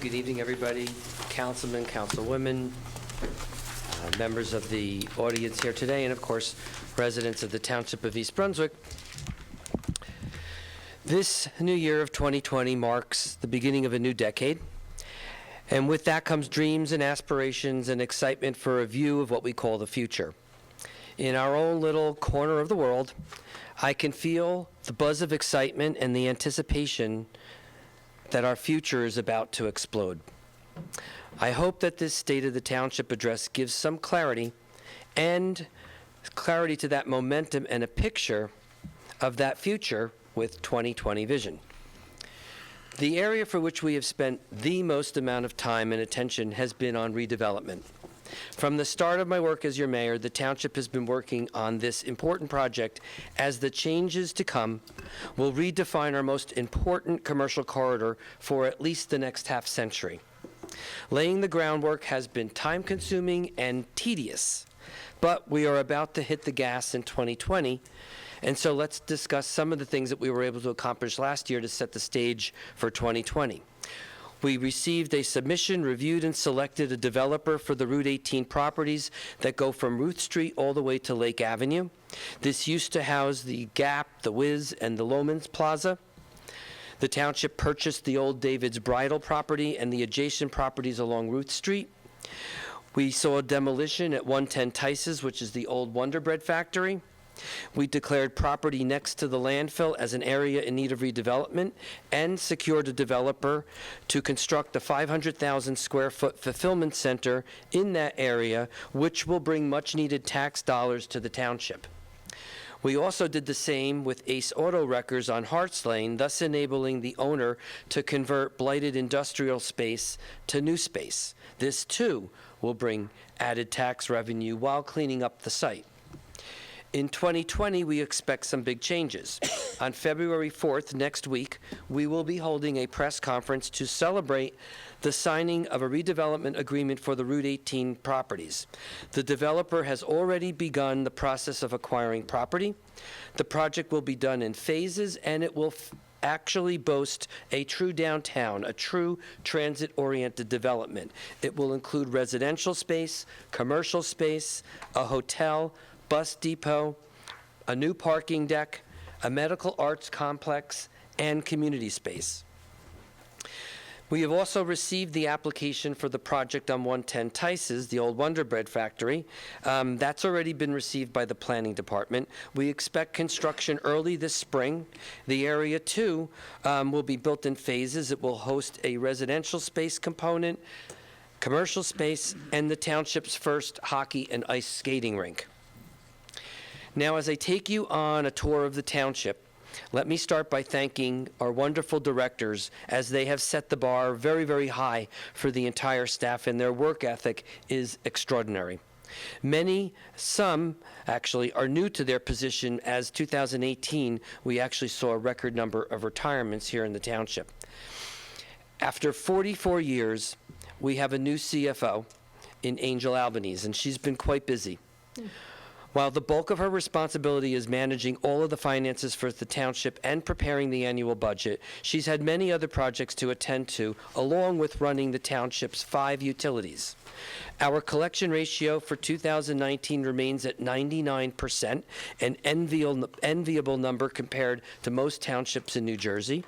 Good evening, everybody, councilmen, councilwomen, members of the audience here today, and of course, residents of the Township of East Brunswick. This new year of 2020 marks the beginning of a new decade, and with that comes dreams and aspirations and excitement for a view of what we call the future. In our own little corner of the world, I can feel the buzz of excitement and the anticipation that our future is about to explode. I hope that this State of the Township address gives some clarity to that momentum and a picture of that future with 2020 vision. The area for which we have spent the most amount of time and attention has been on redevelopment. From the start of my work as your mayor, the township has been working on this important project as the changes to come will redefine our most important commercial corridor for at least the next half century. Laying the groundwork has been time-consuming and tedious, but we are about to hit the gas in 2020, and so let's discuss some of the things that we were able to accomplish last year to set the stage for 2020. We received a submission, reviewed and selected a developer for the Route 18 properties that go from Ruth Street all the way to Lake Avenue. This used to house the Gap, the Wiz, and the Loman's Plaza. The township purchased the old David's Bridal property and the adjacent properties along Ruth Street. We saw demolition at 110 Tice's, which is the old Wonder Bread factory. We declared property next to the landfill as an area in need of redevelopment and secured a developer to construct a 500,000 square foot fulfillment center in that area, which will bring much needed tax dollars to the township. We also did the same with Ace Auto Wreckers on Harts Lane, thus enabling the owner to convert blighted industrial space to new space. This too will bring added tax revenue while cleaning up the site. In 2020, we expect some big changes. On February 4th, next week, we will be holding a press conference to celebrate the signing of a redevelopment agreement for the Route 18 properties. The developer has already begun the process of acquiring property. The project will be done in phases, and it will actually boast a true downtown, a true transit-oriented development. It will include residential space, commercial space, a hotel, bus depot, a new parking deck, a medical arts complex, and community space. We have also received the application for the project on 110 Tice's, the old Wonder Bread factory. That's already been received by the planning department. We expect construction early this spring. The area, too, will be built in phases. It will host a residential space component, commercial space, and the township's first hockey and ice skating rink. Now, as I take you on a tour of the township, let me start by thanking our wonderful directors, as they have set the bar very, very high for the entire staff, and their work ethic is extraordinary. Some actually are new to their position, as 2018, we actually saw a record number of retirements here in the township. After 44 years, we have a new CFO in Angel Albanese, and she's been quite busy. While the bulk of her responsibility is managing all of the finances for the township and preparing the annual budget, she's had many other projects to attend to, along with running the township's 5 utilities. Our collection ratio for 2019 remains at 99%, an enviable number compared to most townships in New Jersey.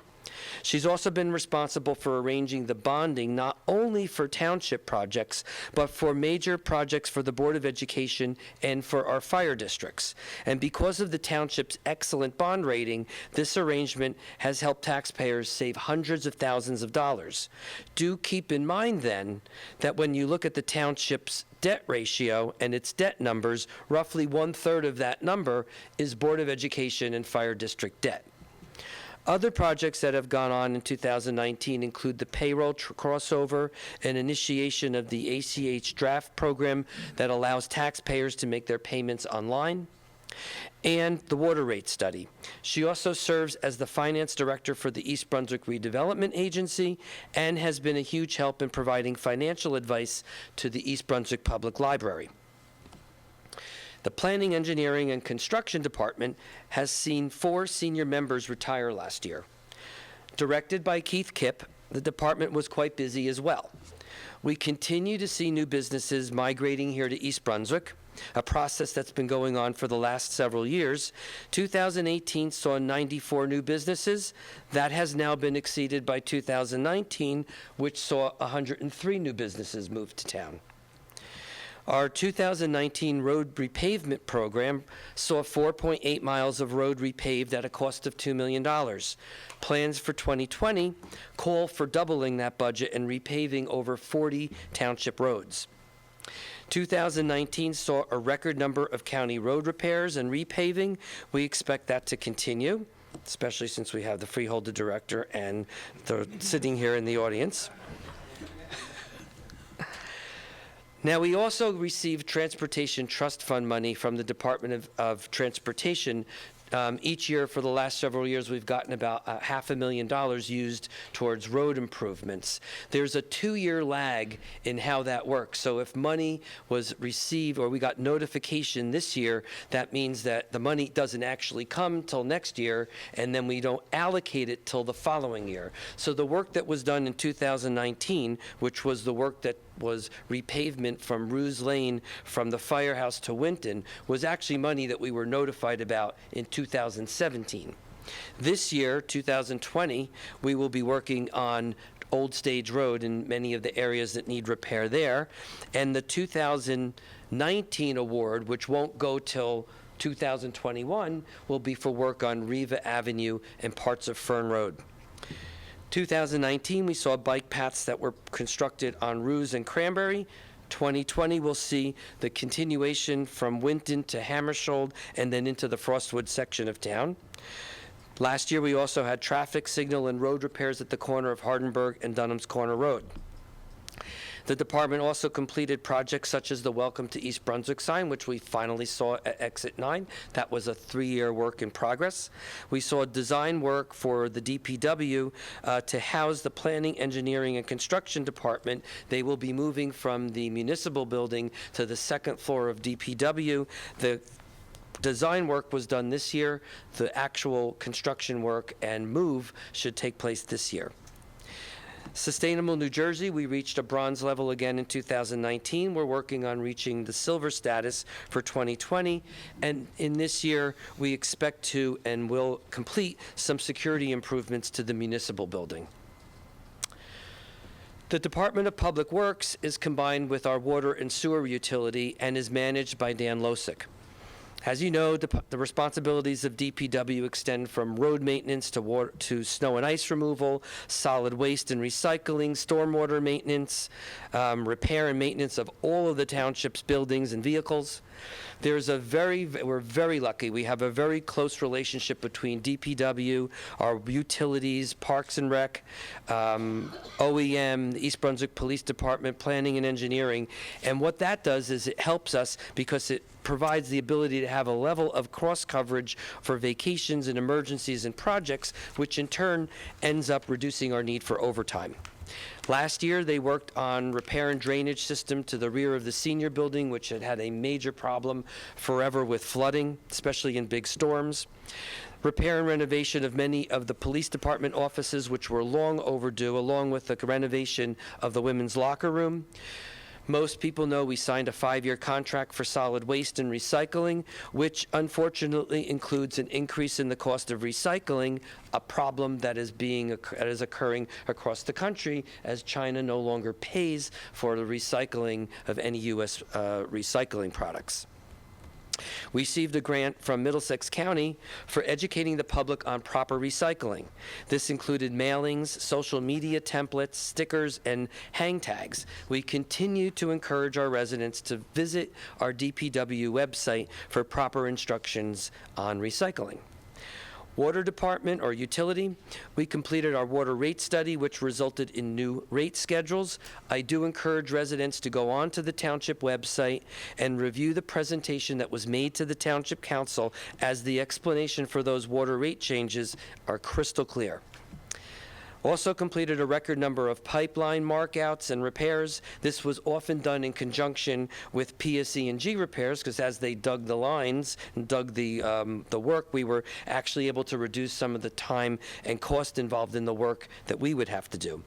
She's also been responsible for arranging the bonding not only for township projects, but for major projects for the Board of Education and for our fire districts. And because of the township's excellent bond rating, this arrangement has helped taxpayers save hundreds of thousands of dollars. Do keep in mind, then, that when you look at the township's debt ratio and its debt numbers, roughly 1/3 of that number is Board of Education and fire district debt. Other projects that have gone on in 2019 include the payroll crossover and initiation of the ACH draft program that allows taxpayers to make their payments online, and the water rate study. She also serves as the finance director for the East Brunswick Redevelopment Agency and has been a huge help in providing financial advice to the East Brunswick Public Library. The Planning, Engineering, and Construction Department has seen 4 senior members retire last year. Directed by Keith Kipp the department was quite busy as well. We continue to see new businesses migrating here to East Brunswick, a process that's been going on for the last several years. 2018 saw 94 new businesses. That has now been exceeded by 2019, which saw 103 new businesses move to town. Our 2019 road repavement program saw 4.8 miles of road repaved at a cost of $2 million. Plans for 2020 call for doubling that budget and repaving over 40 township roads. 2019 saw a record number of county road repairs and repaving. We expect that to continue, especially since we have the freeholder director and they're sitting here in the audience. Now, we also received Transportation Trust Fund money from the Department of Transportation. Each year for the last several years, we've gotten about $500,000 used towards road improvements. There's a 2-year lag in how that works. So if money was received or we got notification this year, that means that the money doesn't actually come till next year, and then we don't allocate it till the following year. So the work that was done in 2019, which was the work that was repavement from Ruse Lane from the firehouse to Winton, was actually money that we were notified about in 2017. This year, 2020, we will be working on Old Stage Road and many of the areas that need repair there. And the 2019 award, which won't go till 2021, will be for work on Riva Avenue and parts of Fern Road. 2019, we saw bike paths that were constructed on Ruse and Cranberry. 2020, we'll see the continuation from Winton to Hammersholt and then into the Frostwood section of town. Last year, we also had traffic signal and road repairs at the corner of Hardenberg and Dunham's Corner Road. The department also completed projects such as the Welcome to East Brunswick sign, which we finally saw at Exit 9. That was a 3-year work in progress. We saw design work for the DPW to house the Planning, Engineering, and Construction Department. They will be moving from the municipal building to the second floor of DPW. The design work was done this year. The actual construction work and move should take place this year. Sustainable New Jersey, we reached a bronze level again in 2019. We're working on reaching the silver status for 2020. And in this year, we expect to and will complete some security improvements to the municipal building. The Department of Public Works is combined with our water and sewer utility and is managed by Dan Losick. As you know, the responsibilities of DPW extend from road maintenance to snow and ice removal, solid waste and recycling, stormwater maintenance, repair and maintenance of all of the township's buildings and vehicles. We're very lucky. We have a very close relationship between DPW, our utilities, Parks and Rec, OEM, the East Brunswick Police Department, Planning and Engineering. And what that does is it helps us because it provides the ability to have a level of cross coverage for vacations and emergencies and projects, which in turn ends up reducing our need for overtime. Last year, they worked on repair and drainage system to the rear of the senior building, which had had a major problem forever with flooding, especially in big storms. Repair and renovation of many of the police department offices, which were long overdue, along with the renovation of the women's locker room. Most people know we signed a 5-year contract for solid waste and recycling, which unfortunately includes an increase in the cost of recycling, a problem that is occurring across the country as China no longer pays for the recycling of any U.S. Recycling products. We received a grant from Middlesex County for educating the public on proper recycling. This included mailings, social media templates, stickers, and hang tags. We continue to encourage our residents to visit our DPW website for proper instructions on recycling. Water Department or utility, we completed our water rate study, which resulted in new rate schedules. I do encourage residents to go on to the Township website and review the presentation that was made to the Township Council, as the explanation for those water rate changes are crystal clear. Also completed a record number of pipeline markouts and repairs. This was often done in conjunction with PSE&G repairs, because as they dug the lines and dug the work, we were actually able to reduce some of the time and cost involved in the work that we would have to do.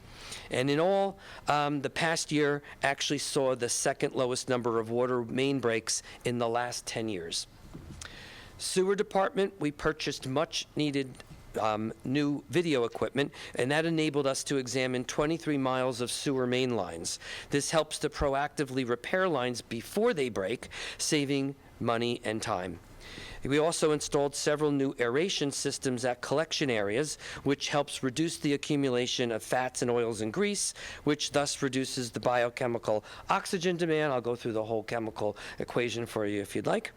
And in all, the past year actually saw the second lowest number of water main breaks in the last 10 years. Sewer department, we purchased much needed new video equipment, and that enabled us to examine 23 miles of sewer main lines. This helps to proactively repair lines before they break, saving money and time. We also installed several new aeration systems at collection areas, which helps reduce the accumulation of fats and oils and grease, which thus reduces the biochemical oxygen demand. I'll go through the whole chemical equation for you if you'd like.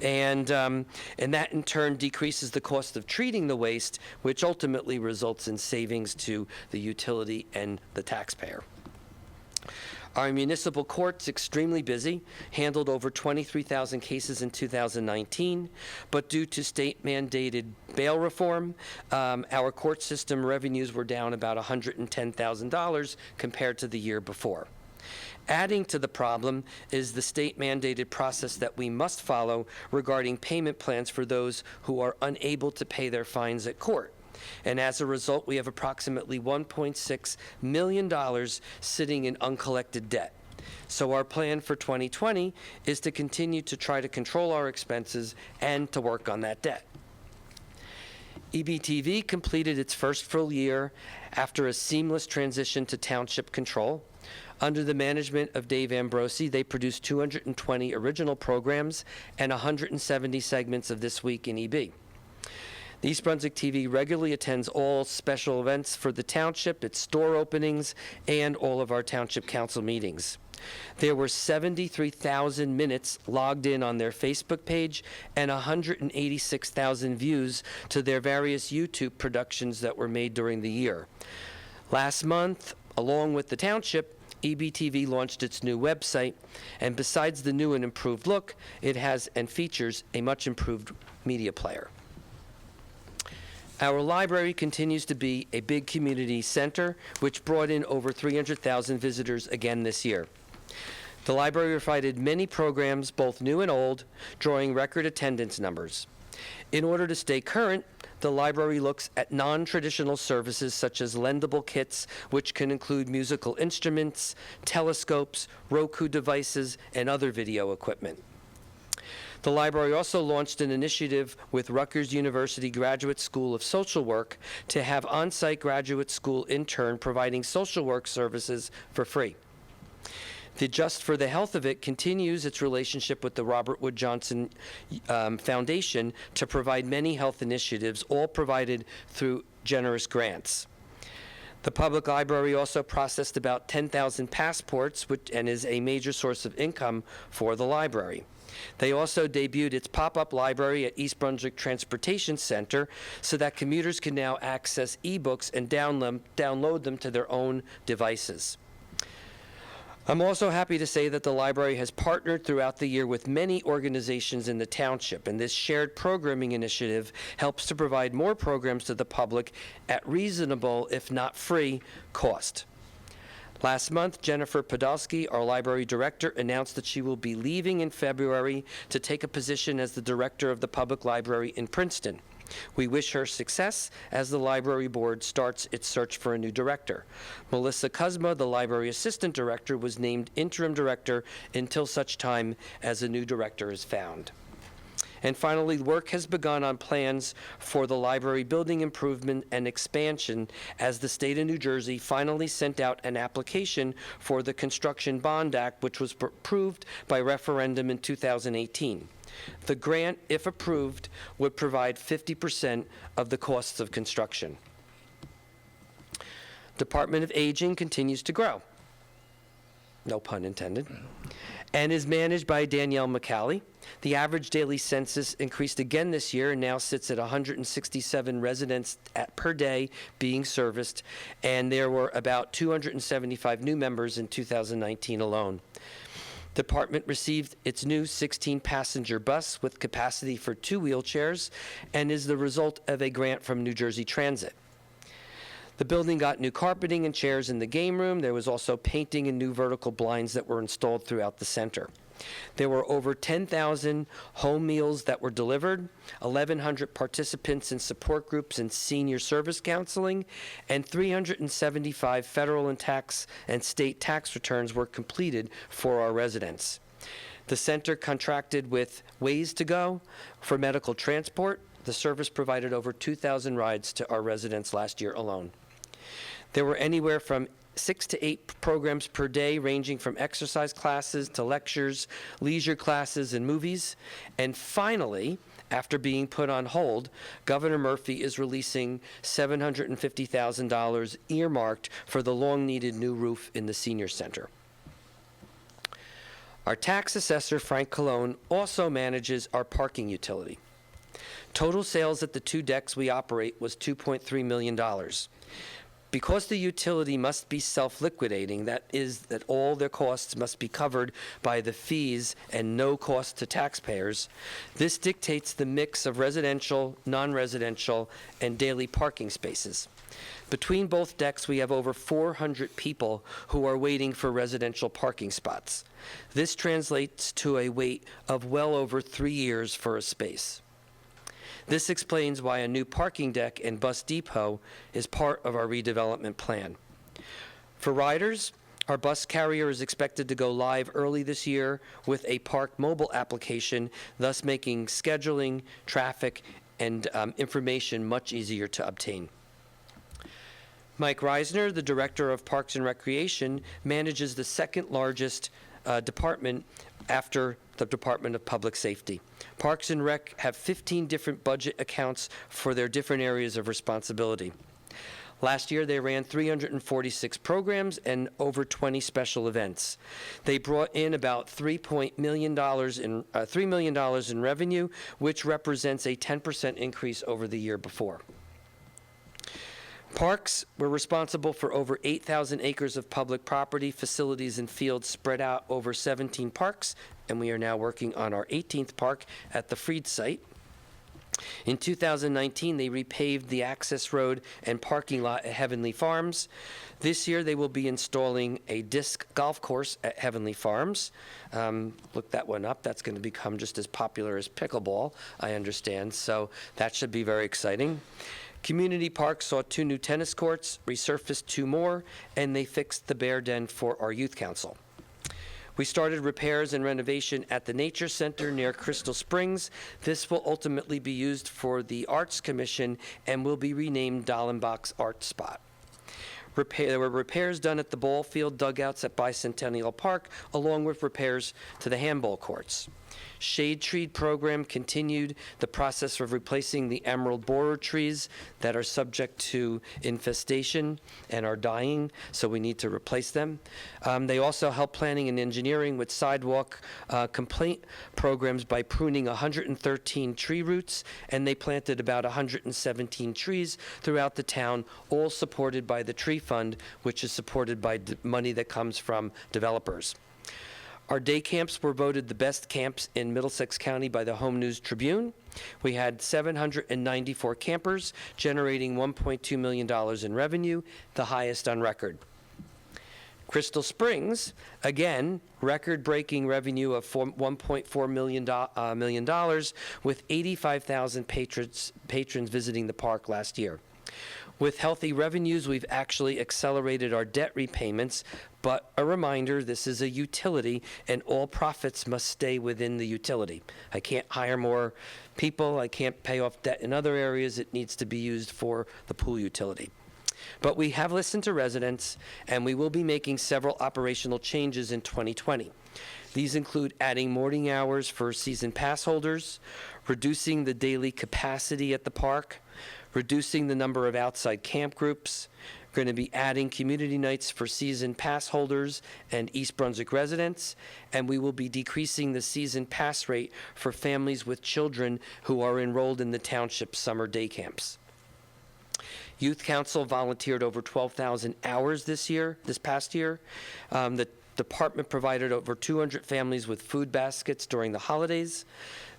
And that in turn decreases the cost of treating the waste, which ultimately results in savings to the utility and the taxpayer. Our municipal court's extremely busy, handled over 23,000 cases in 2019, but due to state-mandated bail reform, our court system revenues were down about $110,000 compared to the year before. Adding to the problem is the state-mandated process that we must follow regarding payment plans for those who are unable to pay their fines at court. And as a result, we have approximately $1.6 million sitting in uncollected debt. So our plan for 2020 is to continue to try to control our expenses and to work on that debt. EBTV completed its first full year after a seamless transition to Township control. Under the management of Dave Ambrosi, they produced 220 original programs and 170 segments of This Week in EB. The East Brunswick TV regularly attends all special events for the Township, its store openings, and all of our Township Council meetings. There were 73,000 minutes logged in on their Facebook page and 186,000 views to their various YouTube productions that were made during the year. Last month, along with the Township, EBTV launched its new website, and besides the new and improved look, it has and features a much improved media player. Our library continues to be a big community center, which brought in over 300,000 visitors again this year. The library provided many programs, both new and old, drawing record attendance numbers. In order to stay current, the library looks at non-traditional services such as lendable kits, which can include musical instruments, telescopes, Roku devices, and other video equipment. The library also launched an initiative with Rutgers University Graduate School of Social Work to have on-site graduate school intern providing social work services for free. The Just for the Health of It continues its relationship with the Robert Wood Johnson Foundation to provide many health initiatives, all provided through generous grants. The public library also processed about 10,000 passports, and is a major source of income for the library. They also debuted its pop-up library at East Brunswick Transportation Center so that commuters can now access ebooks and download them to their own devices. I'm also happy to say that the library has partnered throughout the year with many organizations in the township, and this shared programming initiative helps to provide more programs to the public at reasonable, if not free, cost. Last month, Jennifer Podolsky, our library director, announced that she will be leaving in February to take a position as the director of the public library in Princeton. We wish her success as the library board starts its search for a new director. Melissa Kuzma, the library assistant director, was named interim director until such time as a new director is found. And finally, work has begun on plans for the library building improvement and expansion as the state of New Jersey finally sent out an application for the Construction Bond Act, which was approved by referendum in 2018. The grant, if approved, would provide 50% of the costs of construction. Department of Aging continues to grow, no pun intended, and is managed by Danielle McCallie. The average daily census increased again this year and now sits at 167 residents per day being serviced, and there were about 275 new members in 2019 alone. The department received its new 16-passenger bus with capacity for 2 wheelchairs and is the result of a grant from New Jersey Transit. The building got new carpeting and chairs in the game room. There was also painting and new vertical blinds that were installed throughout the center. There were over 10,000 home meals that were delivered, 1,100 participants in support groups and senior service counseling, and 375 federal and state tax returns were completed for our residents. The center contracted with Ways to Go for medical transport. The service provided over 2,000 rides to our residents last year alone. There were anywhere from 6 to 8 programs per day, ranging from exercise classes to lectures, leisure classes, and movies. And finally, after being put on hold, Governor Murphy is releasing $750,000 earmarked for the long-needed new roof in the senior center. Our tax assessor, Frank Colon, also manages our parking utility. Total sales at the 2 decks we operate was $2.3 million. Because the utility must be self-liquidating, that is, that all their costs must be covered by the fees and no cost to taxpayers, this dictates the mix of residential, non-residential, and daily parking spaces. Between both decks, we have over 400 people who are waiting for residential parking spots. This translates to a wait of well over 3 years for a space. This explains why a new parking deck and bus depot is part of our redevelopment plan. For riders, our bus carrier is expected to go live early this year with a Park mobile application, thus making scheduling, traffic, and information much easier to obtain. Mike Reisner, the Director of Parks and Recreation, manages the second largest department after the Department of Public Safety. Parks and Rec have 15 different budget accounts for their different areas of responsibility. Last year, they ran 346 programs and over 20 special events. They brought in about $3 million in revenue, which represents a 10% increase over the year before. Parks were responsible for over 8,000 acres of public property, facilities, and fields spread out over 17 parks, and we are now working on our 18th park at the Freed site. In 2019, they repaved the access road and parking lot at Heavenly Farms. This year, they will be installing a disc golf course at Heavenly Farms. Look that one up. That's going to become just as popular as pickleball, I understand, so that should be very exciting. Community Park saw 2 new tennis courts, resurfaced 2 more, and they fixed the bear den for our youth council. We started repairs and renovation at the Nature Center near Crystal Springs. This will ultimately be used for the Arts Commission and will be renamed Dallenbach's Art Spot. There were repairs done at the ball field dugouts at Bicentennial Park, along with repairs to the handball courts. Shade tree program continued the process of replacing the emerald borer trees that are subject to infestation and are dying, so we need to replace them. They also help planning and engineering with sidewalk complaint programs by pruning 113 tree roots, and they planted about 117 trees throughout the town, all supported by the Tree Fund, which is supported by money that comes from developers. Our day camps were voted the best camps in Middlesex County by the Home News Tribune. We had 794 campers, generating $1.2 million in revenue, the highest on record. Crystal Springs, again, record-breaking revenue of $1.4 million, with 85,000 patrons visiting the park last year. With healthy revenues, we've actually accelerated our debt repayments, but a reminder, this is a utility, and all profits must stay within the utility. I can't hire more people. I can't pay off debt in other areas. It needs to be used for the pool utility. But we have listened to residents, and we will be making several operational changes in 2020. These include adding morning hours for season pass holders, reducing the daily capacity at the park, reducing the number of outside camp groups. We're going to be adding community nights for season pass holders and East Brunswick residents, and we will be decreasing the season pass rate for families with children who are enrolled in the Township summer day camps. Youth Council volunteered over 12,000 hours this past year. The department provided over 200 families with food baskets during the holidays.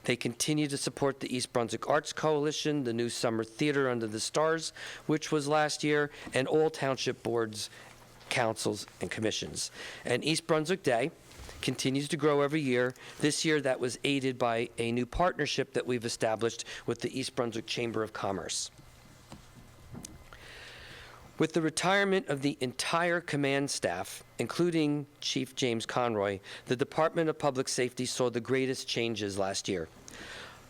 They continue to support the East Brunswick Arts Coalition, the new Summer Theater Under the Stars, which was last year, and all township boards, councils, and commissions. And East Brunswick Day continues to grow every year. This year, that was aided by a new partnership that we've established with the East Brunswick Chamber of Commerce. With the retirement of the entire command staff, including Chief James Conroy, the Department of Public Safety saw the greatest changes last year.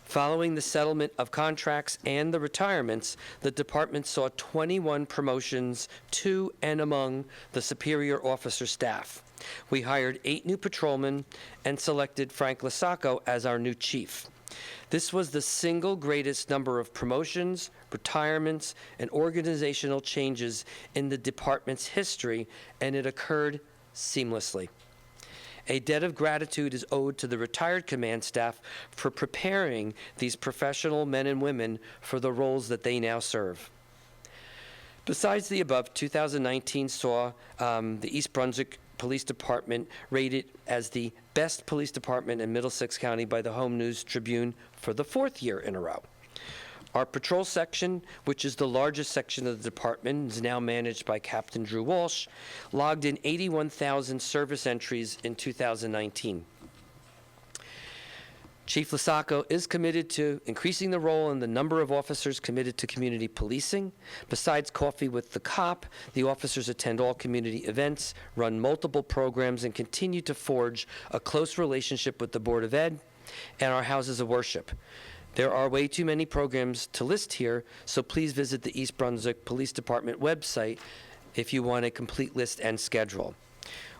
Following the settlement of contracts and the retirements, the department saw 21 promotions to and among the superior officer staff. We hired 8 new patrolmen and selected Frank Lasacco as our new chief. This was the single greatest number of promotions, retirements, and organizational changes in the department's history, and it occurred seamlessly. A debt of gratitude is owed to the retired command staff for preparing these professional men and women for the roles that they now serve. Besides the above, 2019 saw the East Brunswick Police Department rated as the best police department in Middlesex County by the Home News Tribune for the 4th year in a row. Our patrol section, which is the largest section of the department, is now managed by Captain Drew Walsh, logged in 81,000 service entries in 2019. Chief Lasacco is committed to increasing the role and the number of officers committed to community policing. Besides Coffee with the Cop, the officers attend all community events, run multiple programs, and continue to forge a close relationship with the Board of Ed and our houses of worship. There are way too many programs to list here, so please visit the East Brunswick Police Department website if you want a complete list and schedule.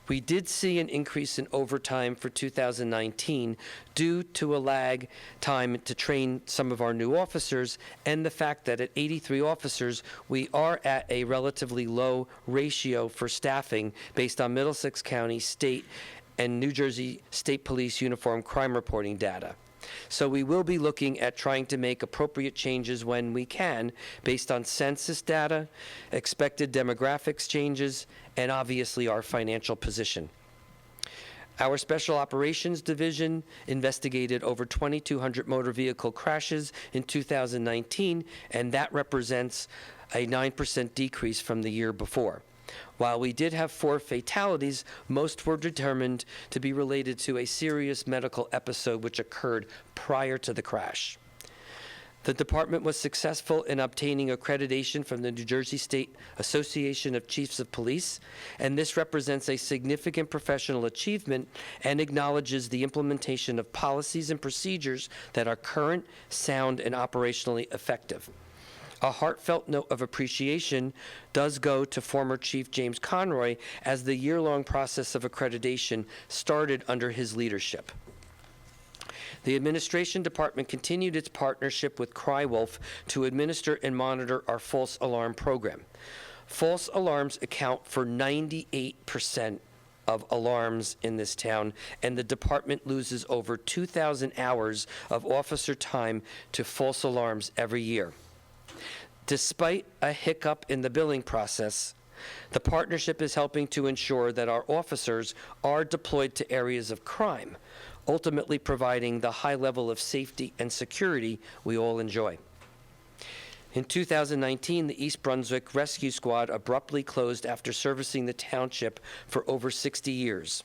We did see an increase in overtime for 2019 due to a lag time to train some of our new officers and the fact that at 83 officers, we are at a relatively low ratio for staffing based on Middlesex County, state, and New Jersey State Police uniform crime reporting data. So we will be looking at trying to make appropriate changes when we can based on census data, expected demographics changes, and obviously our financial position. Our Special Operations Division investigated over 2,200 motor vehicle crashes in 2019, and that represents a 9% decrease from the year before. While we did have 4 fatalities, most were determined to be related to a serious medical episode which occurred prior to the crash. The department was successful in obtaining accreditation from the New Jersey State Association of Chiefs of Police, and this represents a significant professional achievement and acknowledges the implementation of policies and procedures that are current, sound, and operationally effective. A heartfelt note of appreciation does go to former Chief James Conroy as the year-long process of accreditation started under his leadership. The administration department continued its partnership with CryWolf to administer and monitor our false alarm program. False alarms account for 98% of alarms in this town, and the department loses over 2,000 hours of officer time to false alarms every year. Despite a hiccup in the billing process, the partnership is helping to ensure that our officers are deployed to areas of crime, ultimately providing the high level of safety and security we all enjoy. In 2019, the East Brunswick Rescue Squad abruptly closed after servicing the township for over 60 years.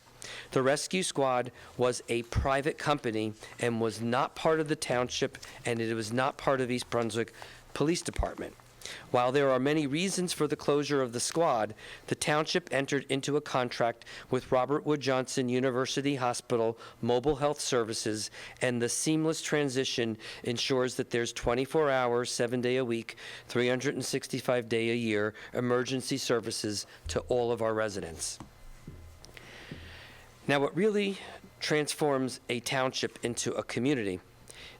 The rescue squad was a private company and was not part of the township, and it was not part of East Brunswick Police Department. While there are many reasons for the closure of the squad, the township entered into a contract with Robert Wood Johnson University Hospital Mobile Health Services, and the seamless transition ensures that there's 24 hours, 7-day-a-week, 365-day-a-year emergency services to all of our residents. Now, what really transforms a township into a community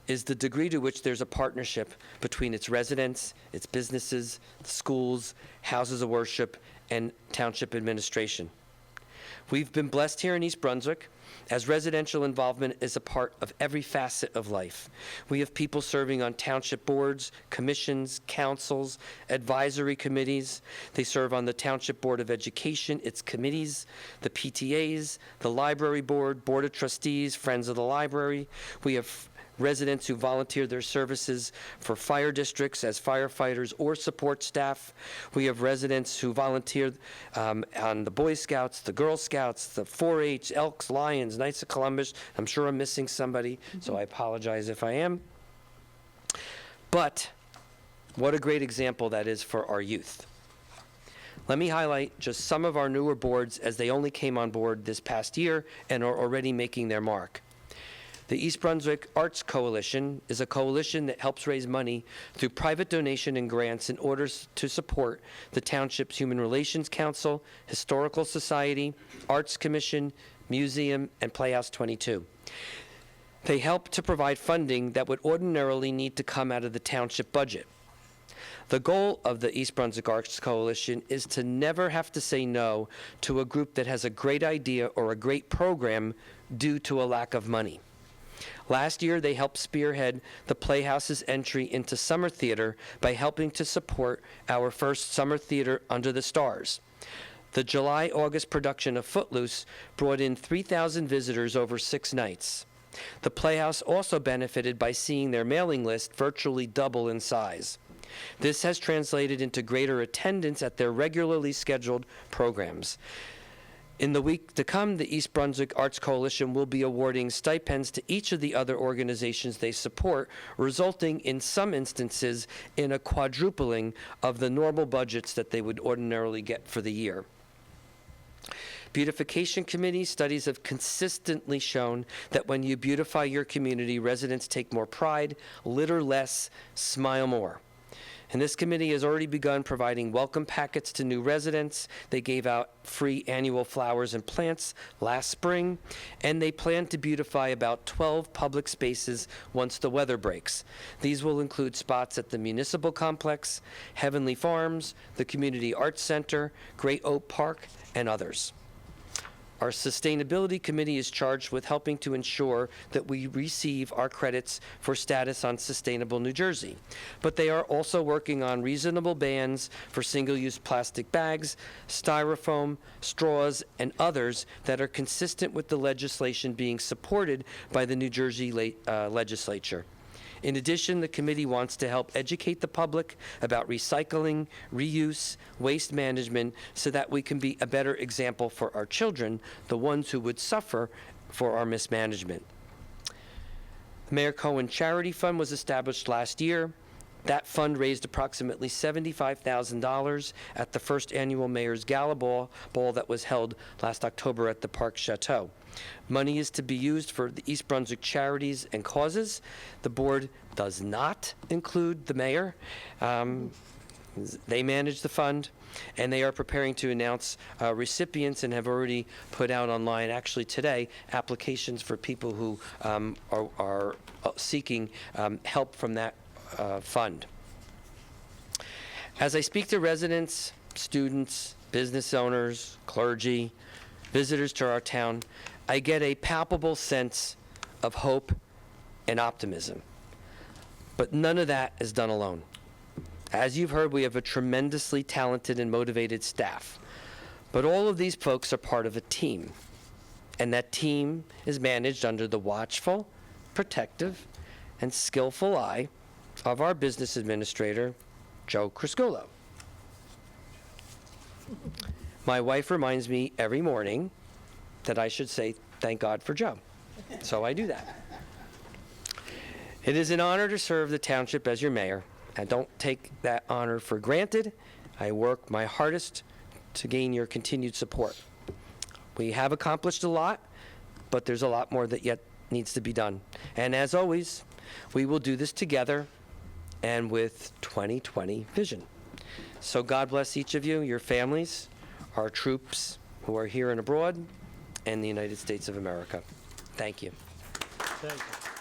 is the degree to which there's a partnership between its residents, its businesses, the schools, houses of worship, and township administration. We've been blessed here in East Brunswick as residential involvement is a part of every facet of life. We have people serving on township boards, commissions, councils, advisory committees. They serve on the Township Board of Education, its committees, the PTAs, the Library Board, Board of Trustees, Friends of the Library. We have residents who volunteer their services for fire districts as firefighters or support staff. We have residents who volunteer on the Boy Scouts, the Girl Scouts, the 4-H, Elks, Lions, Knights of Columbus. I'm sure I'm missing somebody, so I apologize if I am. But what a great example that is for our youth. Let me highlight just some of our newer boards as they only came on board this past year and are already making their mark. The East Brunswick Arts Coalition is a coalition that helps raise money through private donation and grants in order to support the Township's Human Relations Council, Historical Society, Arts Commission, Museum, and Playhouse 22. They help to provide funding that would ordinarily need to come out of the township budget. The goal of the East Brunswick Arts Coalition is to never have to say no to a group that has a great idea or a great program due to a lack of money. Last year, they helped spearhead the Playhouse's entry into summer theater by helping to support our first summer theater under the stars. The July-August production of Footloose brought in 3,000 visitors over 6 nights. The Playhouse also benefited by seeing their mailing list virtually double in size. This has translated into greater attendance at their regularly scheduled programs. In the week to come, the East Brunswick Arts Coalition will be awarding stipends to each of the other organizations they support, resulting in some instances in a quadrupling of the normal budgets that they would ordinarily get for the year. Beautification Committee studies have consistently shown that when you beautify your community, residents take more pride, litter less, smile more. And this committee has already begun providing welcome packets to new residents. They gave out free annual flowers and plants last spring, and they plan to beautify about 12 public spaces once the weather breaks. These will include spots at the Municipal Complex, Heavenly Farms, the Community Arts Center, Great Oak Park, and others. Our Sustainability Committee is charged with helping to ensure that we receive our credits for status on Sustainable New Jersey. But they are also working on reasonable bans for single-use plastic bags, styrofoam, straws, and others that are consistent with the legislation being supported by the New Jersey legislature. In addition, the committee wants to help educate the public about recycling, reuse, waste management, so that we can be a better example for our children, the ones who would suffer for our mismanagement. The Mayor Cohen Charity Fund was established last year. That fund raised approximately $75,000 at the first annual Mayor's Gala Ball that was held last October at the Park Chateau. Money is to be used for the East Brunswick charities and causes. The board does not include the mayor. They manage the fund, and they are preparing to announce recipients and have already put out online, actually today, applications for people who are seeking help from that fund. As I speak to residents, students, business owners, clergy, visitors to our town, I get a palpable sense of hope and optimism. But none of that is done alone. As you've heard, we have a tremendously talented and motivated staff. But all of these folks are part of a team. And that team is managed under the watchful, protective, and skillful eye of our business administrator, Joe Criscuolo. My wife reminds me every morning that I should say, thank God for Joe. So I do that. It is an honor to serve the township as your mayor. I don't take that honor for granted. I work my hardest to gain your continued support. We have accomplished a lot, but there's a lot more that yet needs to be done. And as always, we will do this together and with 2020 vision. So God bless each of you, your families, our troops who are here and abroad, and the United States of America. Thank you. Thank you.